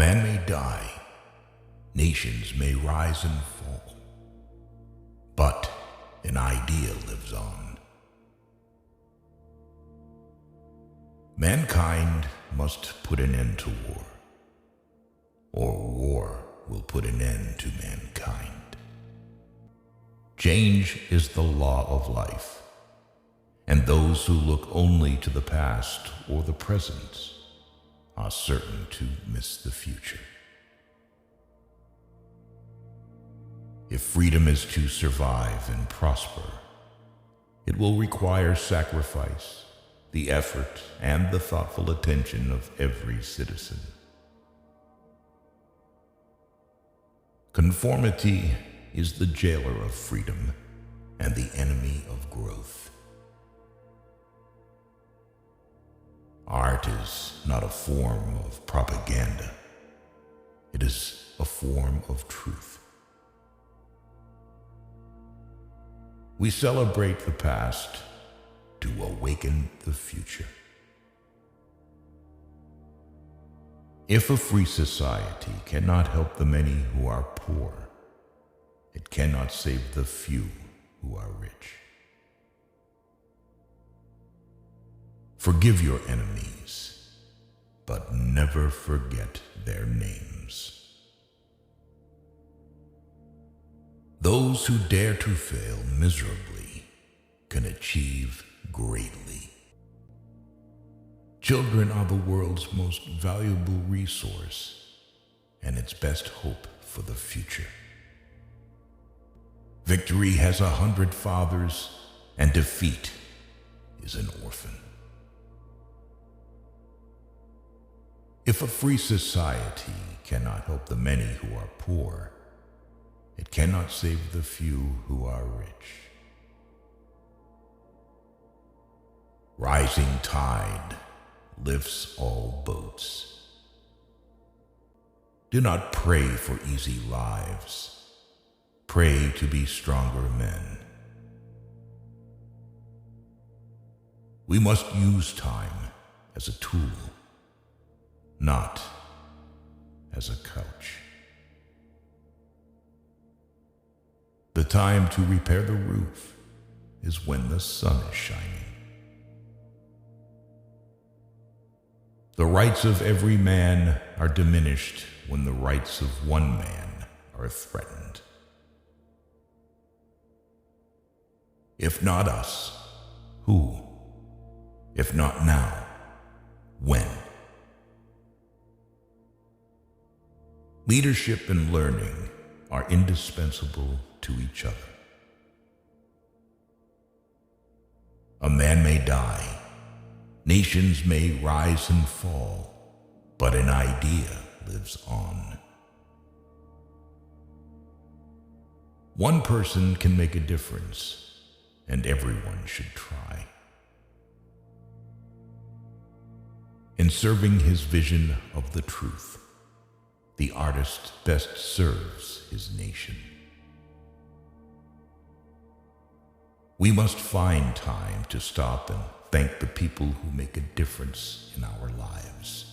man may die, nations may rise and fall, but an idea lives on. Mankind must put an end to war, or war will put an end to mankind. Change is the law of life, and those who look only to the past or the present are certain to miss the future. If freedom is to survive and prosper, it will require sacrifice, the effort, and the thoughtful attention of every citizen. Conformity is the jailer of freedom and the enemy of growth. Art is not a form of propaganda. It is a form of truth. We celebrate the past to awaken the future. If a free society cannot help the many who are poor, it cannot save the few who are rich. Forgive your enemies, but never forget their names. Those who dare to fail miserably can achieve greatly. Children are the world's most valuable resource and its best hope for the future. Victory has 100 fathers, and defeat is an orphan. If a free society cannot help the many who are poor, it cannot save the few who are rich. Rising tide lifts all boats. Do not pray for easy lives. Pray to be stronger men. We must use time as a tool, not as a couch. The time to repair the roof is when the sun is shining. The rights of every man are diminished when the rights of one man are threatened. If not us, who? If not now, when? Leadership and learning are indispensable to each other. A man may die, nations may rise and fall, but an idea lives on. One person can make a difference, and everyone should try. In serving his vision of the truth, the artist best serves his nation. We must find time to stop and thank the people who make a difference in our lives.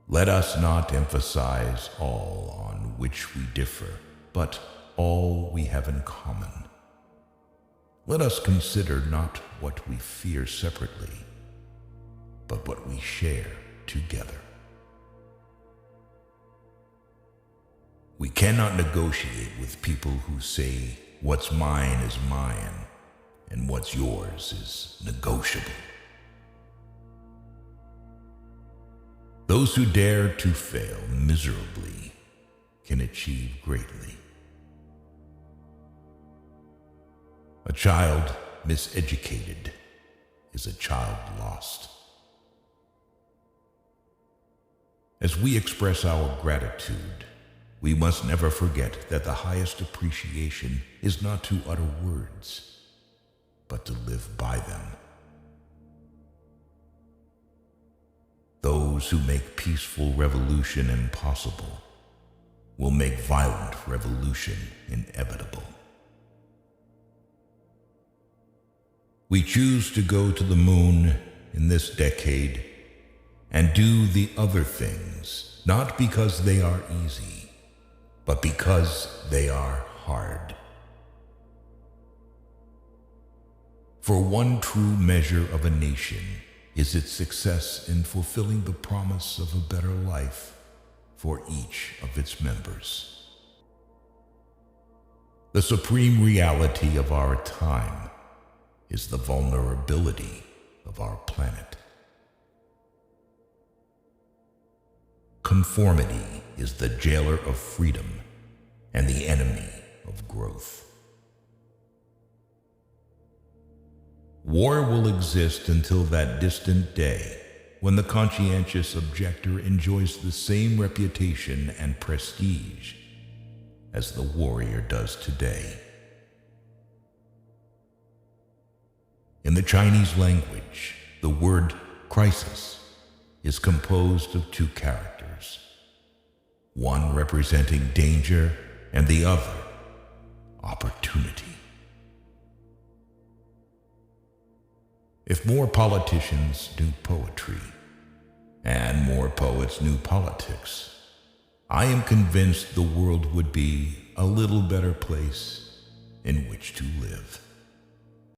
Let us not emphasize all on which we differ, but all we have in common. Let us consider not what we fear separately, but what we share together. We cannot negotiate with people who say, what's mine is mine, and what's yours is negotiable. Those who dare to fail miserably can achieve greatly. A child miseducated is a child lost. As we express our gratitude, we must never forget that the highest appreciation is not to utter words, but to live by them. Those who make peaceful revolution impossible will make violent revolution inevitable. We choose to go to the moon in this decade and do the other things, not because they are easy, but because they are hard. For one true measure of a nation is its success in fulfilling the promise of a better life for each of its members. The supreme reality of our time is the vulnerability of our planet. Conformity is the jailer of freedom and the enemy of growth. War will exist until that distant day when the conscientious objector enjoys the same reputation and prestige as the warrior does today. In the Chinese language, the word crisis is composed of two characters, one representing danger and the other opportunity. If more politicians knew poetry and more poets knew politics, I am convinced the world would be a little better place in which to live.